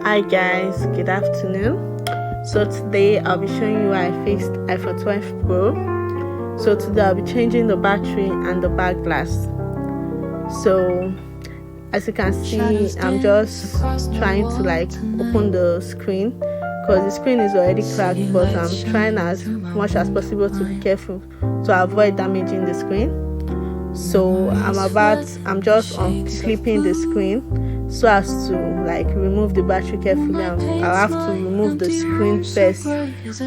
Hi guys, good afternoon. So today I'll be showing you how I fixed iPhone 12 Pro. So today I'll be changing the battery and the back glass. So as you can see, I'm just trying to open the screen because the screen is already cracked, but I'm trying as much as possible to be careful to avoid damaging the screen. So I'm just unclipping the screen so as to remove the battery carefully. I'll have to remove the screen first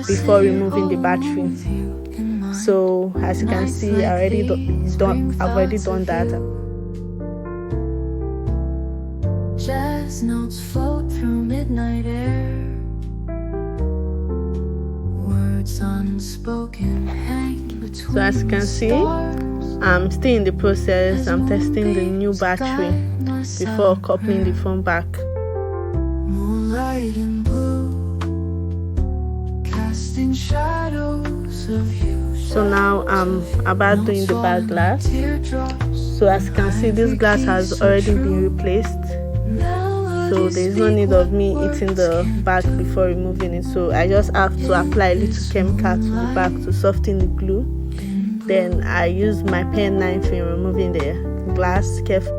before removing the battery. So as you can see, I've already done that. Jazz notes float through midnight air. Words unspoken hang between. So as you can see, I'm still in the process. I'm testing the new battery before coupling the phone back. Moonlight and blue, casting shadows of you. So now I'm about doing the back glass. So as you can see, this glass has already been replaced. So there's no need of me hitting the back before removing it. So I just have to apply a little chemical to the back to soften the glue. Then I use my pen knife in removing the glass carefully.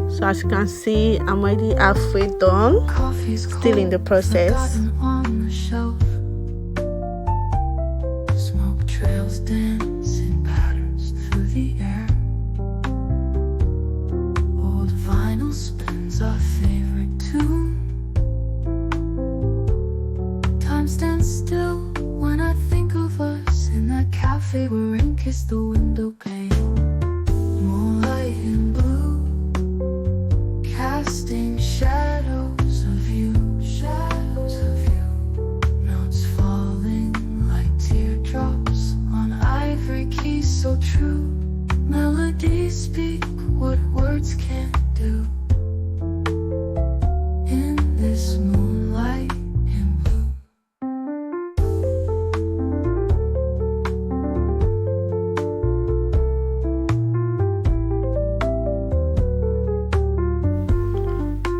So as you can see, I'm already halfway done, still in the process. Smoke trails dance in patterns through the air. Old vinyl spins our favorite tune. Time stands still when I think of us in that cafe where rain kissed the window pane. Moonlight and blue, casting shadows of you, notes falling like teardrops on ivory keys so true. Melodies speak what words can't do. In this moonlight and blue.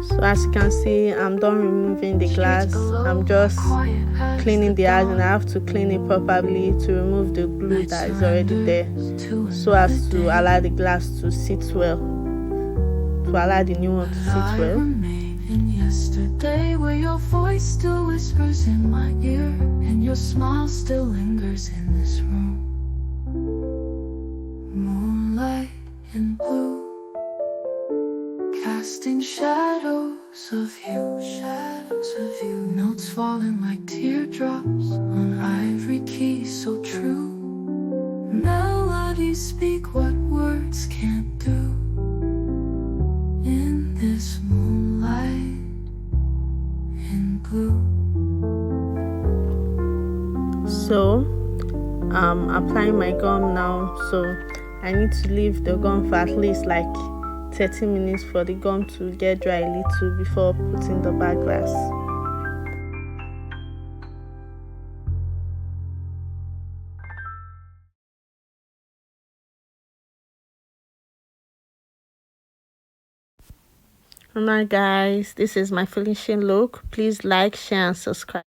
So as you can see, I'm done removing the glass. I'm just cleaning the eyes, and I have to clean it properly to remove the glue that is already there, so as to allow the glass to sit well, to allow the new one to sit well. In yesterday, where your voice still whispers in my ear and your smile still lingers in this room. Moonlight and blue, casting shadows of you, notes falling like teardrops on ivory keys so true. Melodies speak what words can't do. In this moonlight and blue. So I'm applying my gum now, so I need to leave the gum for at least 30 minutes for the gum to get dry a little before putting the back glass. Alright guys, this is my finishing look. Please like, share and subscribe.